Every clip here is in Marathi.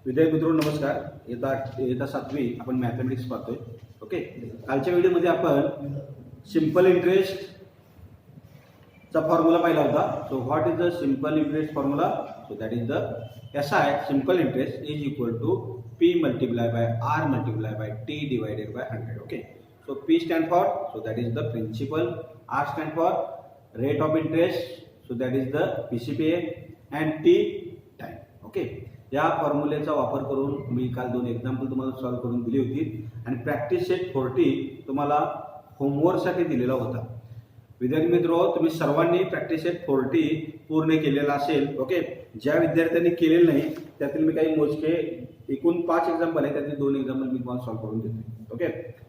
विद्यार्थी मित्रांनो नमस्कार. येता 7वी आपण मॅथमॅटिक्स पाहतोय. ओके, कालच्या व्हिडिओमध्ये आपण सिंपल इंटरेस्ट चा फॉर्म्युला पाहिला होता. So what is the simple interest formula? So that is the SI simple interest is equal to P multiply by R multiply by T divided by 100. Okay, so P stand for, so that is the principal, R stand for rate of interest, so that is the PCPA and T time. Okay, या फॉर्म्युलेचा वापर करून मी काल 2 एक्झाम्पल तुम्हाला सॉल्व्ह करून दिली होती आणि प्रॅक्टिस सेट 40 तुम्हाला होमवर्कसाठी दिलेला होता. विद्यार्थी मित्रो, तुम्ही सर्वांनी प्रॅक्टिस सेट 40 पूर्ण केलेला असेल. ओके, ज्या विद्यार्थ्यांनी केलेलं नाही त्यातील मी काही मोजके एकूण 5 एक्झाम्पल आहे, त्यातील 2 एक्झाम्पल मी तुम्हाला सॉल्व्ह करून देतो. ओके,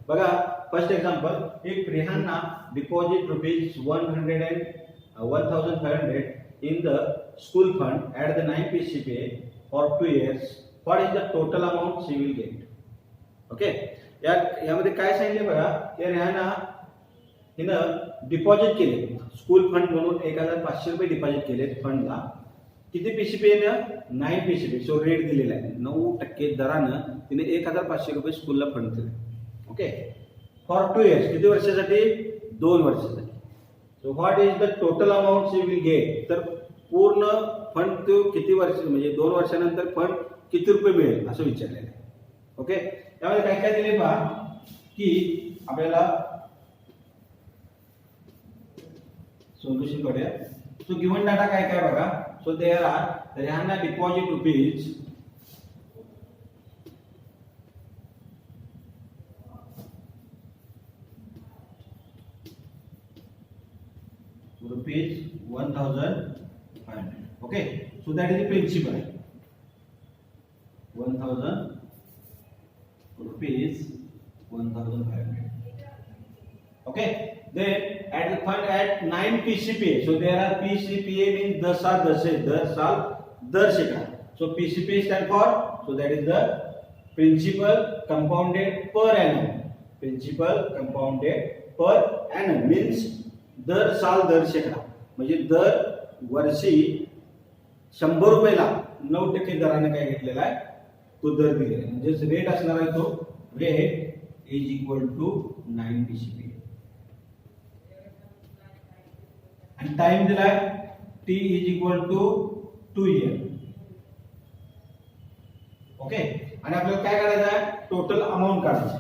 बघा फर्स्ट एक्झाम्पल, एक Rehana deposit rupees 1500 in the school fund at the 9 PCPA for 2 years. What is the total amount she will get? Okay, यामध्ये काय सांगितले बघा, या रेहाना हिनं डिपॉझिट केले स्कूल फंड म्हणून 1500 रुपये डिपॉझिट केले फंडला. किती PCPA ना? 9 PCPA. सो रेट दिलेला आहे 9% दरानं तिने 1500 रुपये स्कूलला फंड दिले. ओके, फॉर 2 इयर्स, किती वर्षासाठी? 2 वर्षासाठी. So what is the total amount she will get? तर पूर्ण फंड तो किती वर्ष म्हणजे 2 वर्षानंतर फंड किती रुपये मिळेल असं विचारलेलं आहे. ओके, त्यामध्ये काय काय दिले पहा की आपल्याला सोल्युशन करूया. सो गिवन डाटा काय काय बघा. So there are Rehana deposit rupees ₹1500. Okay, so that is the principal. 1000 rupees, 1500. Okay, then at the fund at 9 PCPA. So there are PCPA means 10 साल 10 साल 10 शेकडा. So PCPA stand for, so that is the principal compounded per annum. Principal compounded per annum means दर साल 10 शेकडा, म्हणजे दर वर्षी 100 रुपयाला 9% दराने काय घेतलेला आहे तो दर दिलेला आहे. म्हणजे रेट असणार आहे तो rate is equal to 9 PCPA आणि टाइम दिलाय T is equal to 2 year. Okay, आणि आपल्याला काय करायचं आहे? टोटल अमाऊंट काढायची.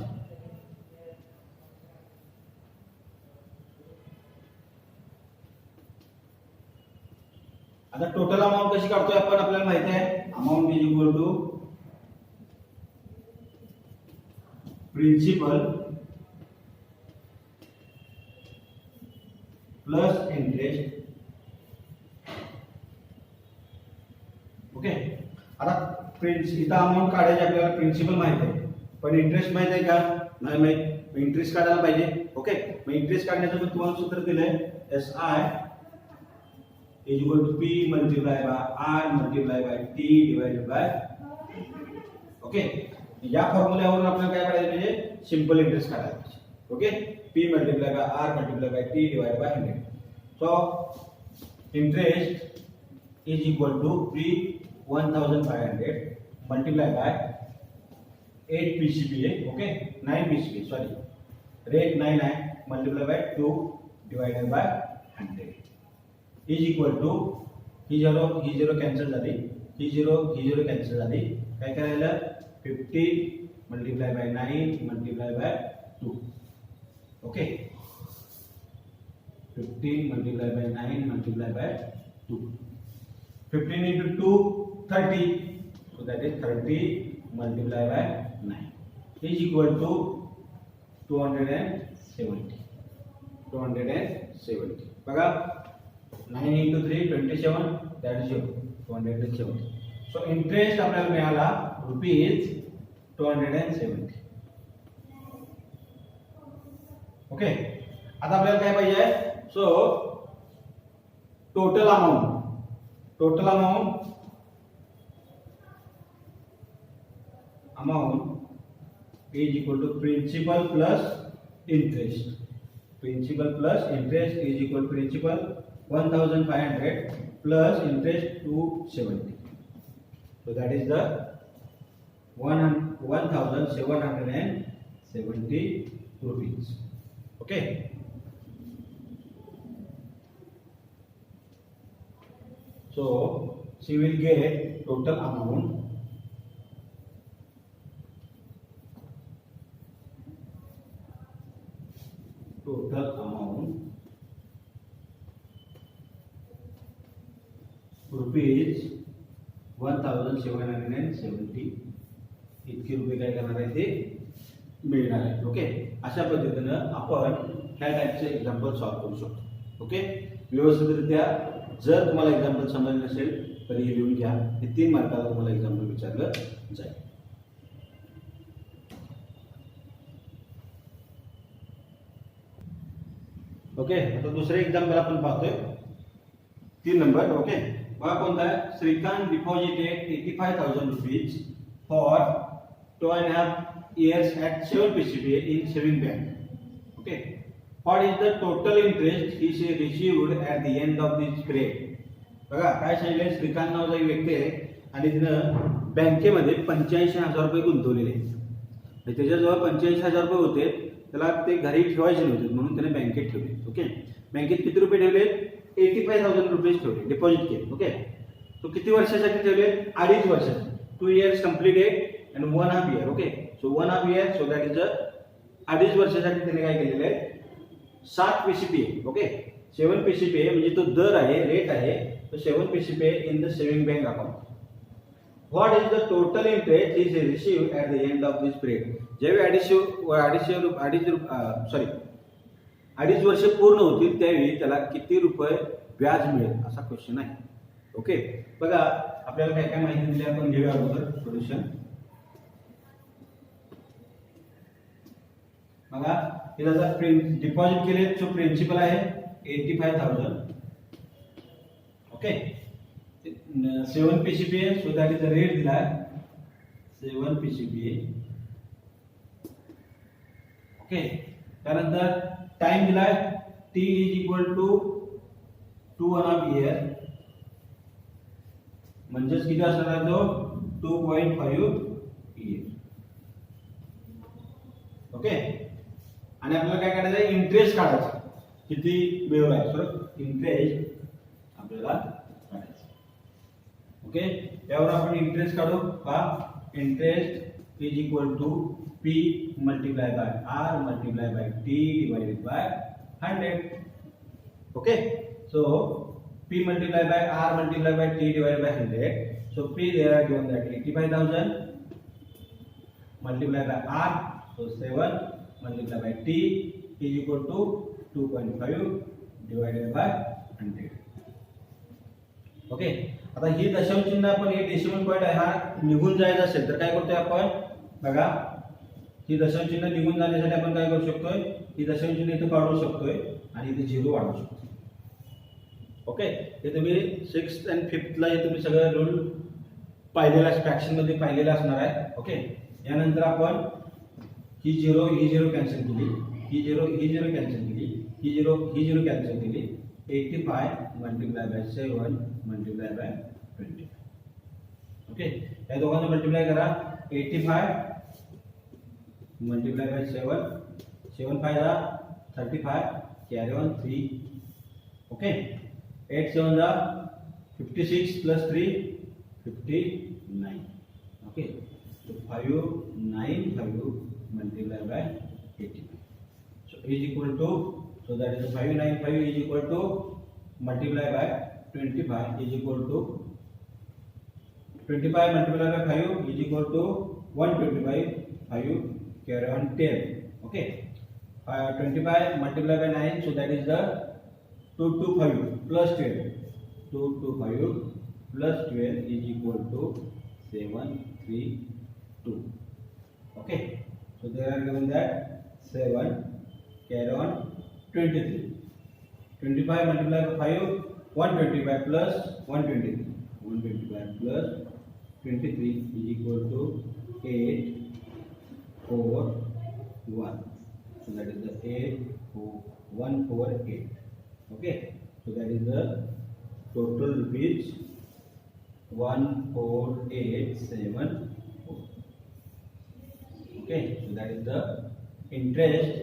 आता टोटल अमाऊंट कशी काढतोय आपण? आपल्याला माहिती आहे amount is equal to principal plus interest. Okay, आता इथं अमाऊंट काढायची आपल्याला. प्रिन्सिपल माहिती आहे पण इंटरेस्ट माहिती आहे का? नाही माहित. इंटरेस्ट काढायला पाहिजे. ओके, मग इंटरेस्ट काढण्याचं पण तुम्हाला सूत्र दिलंय SI is equal to P multiplied by R multiplied by T divided by. Okay, या फॉर्म्युल्यावरून आपल्याला काय काढायचं म्हणजे सिंपल इंटरेस्ट काढायला पाहिजे. Okay, P multiplied by R multiplied by T divided by 100. So interest is equal to P 1500 multiplied by 8 PCPA. Okay, 9 PCPA sorry, rate 9 आहे multiplied by 2 divided by 100 is equal to ही झिरो कॅन्सल झाली, ही झिरो कॅन्सल झाली. काय करायला? 15 multiply by 9 multiply by 2. Okay, 15 multiply by 9 multiply by 2. 15 into 2 30, so that is 30 multiplied by 9 is equal to 270. बघा 9 into 3 27, that is 270. So interest आपल्याला मिळाला रुपीज 270. ओके, आता आपल्याला काय पाहिजे? So total amount is equal to principal plus interest. Principal plus interest is equal to principal 1500 plus interest 270. So that is the 1770 rupees. Okay. So she will get total amount rupees 1770 इतके रुपये काय करणार आहे ते मिळणार आहे. ओके, अशा पद्धतीनं आपण ह्या टाईपचे एक्झाम्पल सॉल्व्ह करू शकतो. ओके, व्यवस्थितरित्या जर तुम्हाला एक्झाम्पल समजलं नसेल तर हे लिहून घ्या. हे 3 मार्काला तुम्हाला एक्झाम्पल विचारलं जाईल. ओके, आता दुसरे एक्झाम्पल आपण पाहतोय 3 नंबर. ओके, बघा कोणता आहे. Shrikant deposited 85,000 rupees for 2.5 years at 7 PCPA in saving bank. Okay, what is the total interest he received at the end of this period? बघा काय सांगितलंय. श्रीकांत नावाचा एक व्यक्ती आहे आणि तिनं बँकेमध्ये 85,000 रुपये गुंतवलेले आहेत. त्याच्याजवळ 85,000 रुपये होते. त्याला ते घरी ठेवायचे नव्हते म्हणून त्याने बँकेत ठेवले. ओके, बँकेत किती रुपये ठेवले. 85,000 रुपीज ठेवले, डिपॉझिट केले. ओके, तो किती वर्षासाठी ठेवले. 2.5 वर्षासाठी. 2 years completed and 1.5 year. Okay, so 1.5 year, so that is 2.5 वर्षासाठी त्याने काय केलेलं आहे. 7 PCPA. ओके, 7 PCPA म्हणजे तो दर आहे, रेट आहे. तो 7 PCPA in the saving bank account. What is the total interest is received at the end of this period. ज्यावेळी 2.5 वर्ष पूर्ण होतील त्यावेळी त्याला किती रुपये व्याज मिळेल असा क्वेश्चन आहे. ओके, बघा आपल्याला काय काय माहिती दिली आपण घेऊया अगोदर सोल्युशन. बघा हे आता डिपॉझिट केले, जो प्रिन्सिपल आहे 85,000. Okay, 7 PCPA, so that is the rate दिला आहे 7 PCPA. ओके, त्यानंतर टाइम दिलाय T is equal to 2.5 year, म्हणजेच किती असणार आहे तो 2.5 year. ओके, आणि आपल्याला काय काढायचं आहे. इंटरेस्ट काढायचा. किती मिळवलाय सर इंटरेस्ट आपल्याला काढायचं. ओके, यावर आपण इंटरेस्ट काढू. पहा interest is equal to P multiplied by R multiplied by T divided by 100. Okay, so P multiplied by R multiplied by T divided by 100. So P they are given that 85,000 multiplied by R, so 7 multiplied by T is equal to 2.5 divided by 100. Okay, आता ही दशांश चिन्ह आपण हे डेसिमल पॉइंट आहे हा निघून जायचा असेल तर काय करतोय आपण. बघा ही दशांश चिन्ह निघून जाण्यासाठी आपण काय करू शकतोय. ही दशांश चिन्ह इथे काढू शकतोय आणि इथे 0 वाढवू शकतो. ओके, हे तुम्ही 6th and 5th ला तुम्ही सगळं रूल पाहिलेला फ्रॅक्शन मध्ये पाहिलेला असणार आहे. ओके, यानंतर आपण ही 0 कॅन्सल केली, ही 0 कॅन्सल केली, ही 0 कॅन्सल केली. 85 multiply by 7 multiply by 20. Okay, या दोघांना मल्टिप्लाय करा. 85 multiply by 7, 7 5 35, carry on 3. Okay, 8 7 56 plus 3 59. Okay, so 5 9 5 multiply by 80. So is equal to, so that is 5 9 5 is equal to multiply by 25 is equal to 25 multiply by 5 is equal to 125 5 carry on 10. Okay, 25 multiplied by 9, so that is the 225 plus 12. 225 plus 12 is equal to 732. Okay, so they are given that 7 carry on 23. 25 multiplied by 5, 125 plus 123. 125 plus 23 is equal to 8 4 1. So that is the 8 4 1 4 8. Okay, so that is the total rupees 14874. Okay, so that is the interest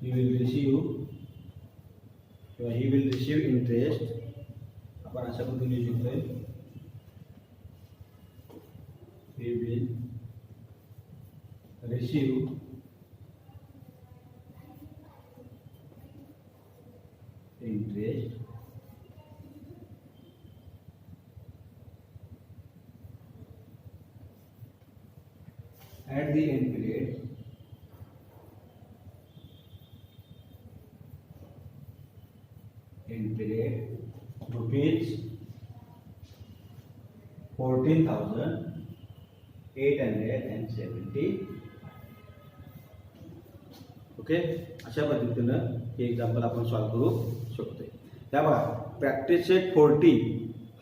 he will receive, किंवा he will receive interest, आपण अशा पद्धतीने लिहू शकतोय, he will receive interest at the end period rupees 14,870. Okay, अशा पद्धतीनं हे एक्झाम्पल आपण सॉल्व्ह करू शकतोय. त्या बघा, प्रॅक्टिस सेट 40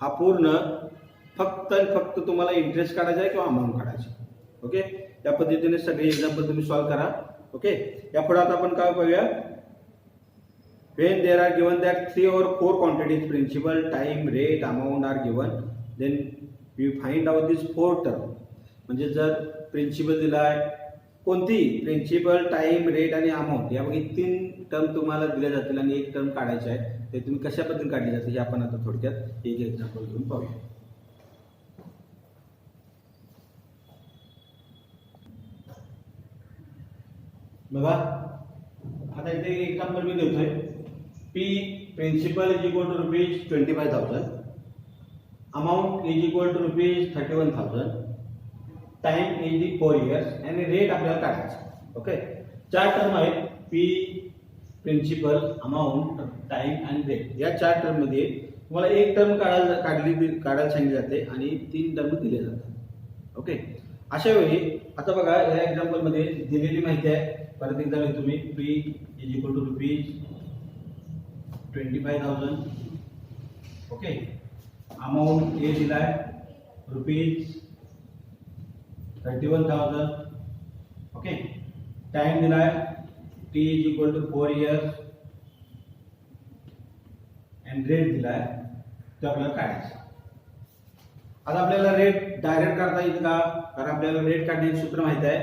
हा पूर्ण फक्त तुम्हाला इंटरेस्ट काढायचा आहे किंवा अमाऊंट काढायची. ओके, त्या पद्धतीने सगळे एक्झाम्पल तुम्ही सॉल्व्ह करा. ओके, या पुढे आता आपण काय बघूया, when there are given that 3 or 4 quantities principal, time, rate, amount are given, then we find out this 4 term. म्हणजे जर प्रिन्सिपल दिलाय, कोणती प्रिन्सिपल, टाइम, रेट आणि अमाऊंट यापैकी 3 टर्म तुम्हाला दिले जातील आणि 1 टर्म काढायचे आहे. ते तुम्ही कशा पद्धतीने काढले जाते हे आपण आता थोडक्यात एक एक्झाम्पल घेऊन पाहूया. बघा, आता इथे एक्झाम्पल मी देतोय. P principal is equal to rupees 25,000, amount is equal to rupees 31,000, time is the 4 years आणि रेट आपल्याला काढायचा. ओके, 4 टर्म आहेत, P, प्रिन्सिपल, अमाऊंट, टाइम आणि रेट. या 4 टर्म मध्ये तुम्हाला 1 टर्म काढायला सांगितले जाते आणि 3 टर्म दिले जातात. ओके, अशा वेळी आता बघा, या एक्झाम्पल मध्ये दिलेली माहिती आहे. परत एकदा तुम्ही P is equal to rupees 25,000. Okay, amount A दिलाय रुपीज 31,000. ओके, टाइम दिलाय T is equal to 4 years and rate दिलाय तो आपल्याला काढायचा. आता आपल्याला रेट डायरेक्ट काढता येईल का, कारण आपल्याला रेट काढण्याचे सूत्र माहित आहे.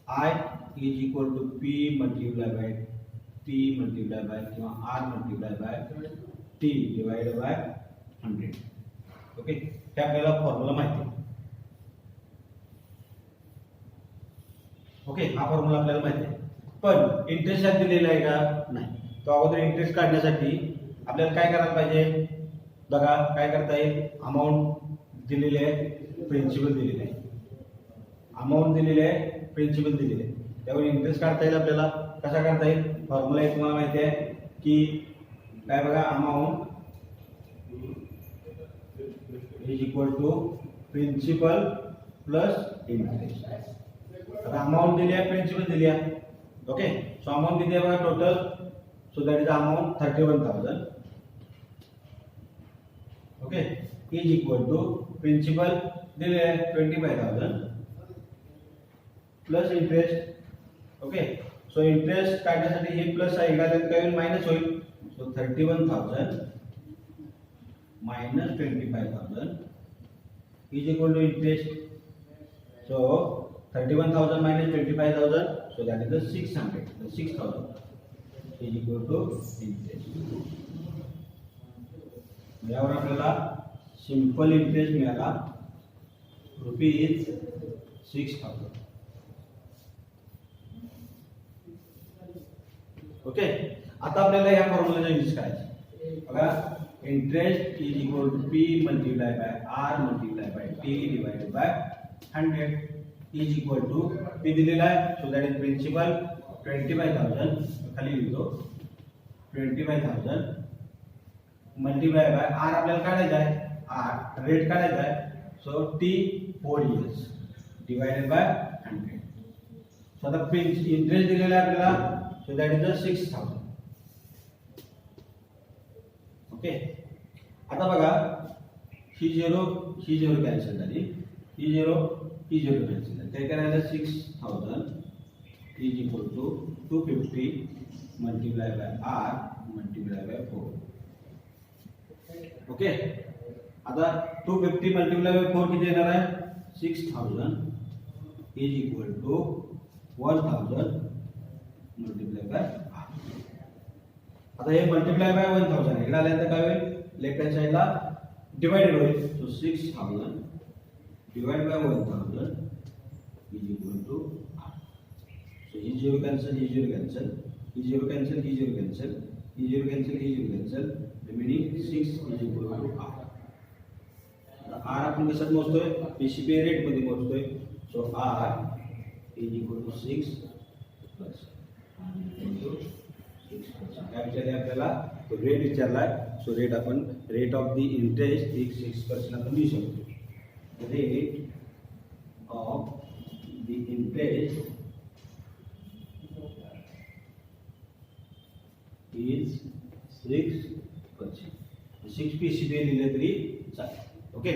I is equal to P multiplied by T multiplied by किंवा R multiplied by T divided by 100. Okay, हे आपल्याला फॉर्म्युला माहिती आहे. ओके, हा फॉर्म्युला आपल्याला माहिती आहे. पण इंटरेस्ट यात दिलेला आहे का, नाही. तो अगोदर इंटरेस्ट काढण्यासाठी आपल्याला काय करायला पाहिजे, बघा काय करता येईल. अमाऊंट दिलेली आहे, प्रिन्सिपल दिलेली आहे, अमाऊंट दिलेली आहे, प्रिन्सिपल दिलेली आहे. त्यामुळे इंटरेस्ट काढता येईल आपल्याला. कसा काढता येईल, फॉर्म्युला एक तुम्हाला माहिती आहे की काय बघा, amount is equal to principal plus interest. आता अमाऊंट दिली आहे, प्रिन्सिपल दिली आहे. ओके, सो अमाऊंट किती आहे बघा total, so that is amount 31,000. Okay, is equal to principal दिले आहे 25,000 plus interest. Okay, so interest काढण्यासाठी हे प्लस आहे, काय होईल, मायनस होईल. So 31,000 minus 25,000 is equal to interest. So 31,000 minus 25,000, so that is the 600. The 6,000 is equal to interest. यावर आपल्याला सिंपल इंटरेस्ट मिळाला रुपीज 6,000. ओके, आता आपल्याला या फॉर्म्युलाचा यूज करायचा. बघा, interest is equal to P multiply by R multiply by T divided by 100 is equal to P दिलेला आहे, सो दॅट इज प्रिन्सिपल 25,000, खाली लिहितो 25,000 मल्टिप्लाय बाय R आपल्याला काढायचा आहे, R रेट काढायचा आहे, so T 4 years divided by 100. So आता इंटरेस्ट दिलेला आहे आपल्याला, सो दॅट इज 6,000. ओके, आता बघा, ही झिरो कॅन्सल झाली, ही झिरो कॅन्सल झाली. ते करायला 6,000 is equal to 250 multiply by R multiply by 4. Okay, आता 250 मल्टिप्लाय बाय 4 किती येणार आहे 6000 is equal to 1000 multiply by आता हे मल्टिप्लाय बाय 1000 इकडे आल्यानंतर काय होईल लेफ्ट हँड साइडला डिवाइडेड होईल so 6000 divide by 1000 is equal to so ही 0 cancel ही 0 cancel ही 0 cancel ही 0 cancel ही 0 cancel ही 0 cancel remaining 6 is equal to r r आपण कशात मोजतोय पीसीबी रेट मध्ये मोजतोय so r is equal to 6 plus actually आपल्याला तो रेट विचारलाय सो रेट आपण रेट ऑफ द इंटरेस्ट 6% आपण लिहू शकतो rate of the interest is 6%. 6 PCB लिहिले तरी चालेल ओके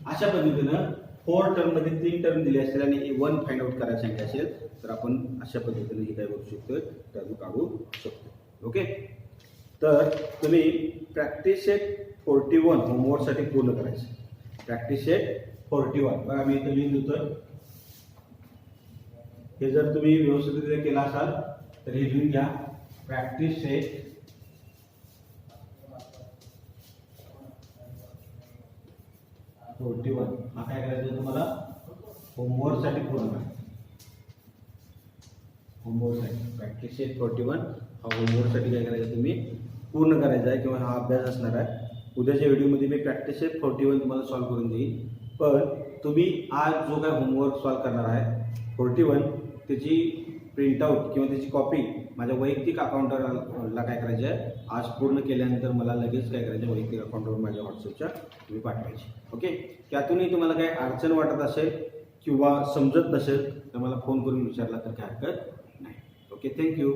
अशा पद्धतीनं 4 टर्म मध्ये 3 टर्म दिले असतील आणि 1 फाइंड आउट करायचं सांगितलं असेल तर आपण अशा पद्धतीने हे काय करू शकतो टर्म काढू शकतो ओके तर तुम्ही प्रॅक्टिस सेट 41 होमवर्क साठी पूर्ण करायचं प्रॅक्टिस सेट 41 बघा मी इथे लिहिलं होतं हे जर तुम्ही व्यवस्थितरित्या केला असाल तर हे लिहून घ्या प्रॅक्टिस सेट 41 हा काय करायचं तुम्हाला होमवर्क साठी पूर्ण करायचं होमवर्क साठी प्रॅक्टिस सेट 41 हा होमवर्क साठी काय करायचं तुम्ही पूर्ण करायचा आहे किंवा हा अभ्यास असणार आहे उद्याच्या व्हिडिओमध्ये मी प्रॅक्टिस सेट 41 तुम्हाला सॉल्व करून देईन पण तुम्ही आज जो काय होमवर्क सॉल्व करणार आहे 41 त्याची प्रिंटआउट किंवा त्याची कॉपी माझ्या वैयक्तिक अकाउंटला काय करायचं आहे आज पूर्ण केल्यानंतर मला लगेच काय करायचं वैयक्तिक अकाउंटवर माझ्या व्हॉट्सअपच्या तुम्ही पाठवायची ओके त्यातूनही तुम्हाला काही अडचण वाटत असेल किंवा समजत नसेल तर मला फोन करून विचारला तर काय हरकत नाही ओके थँक्यू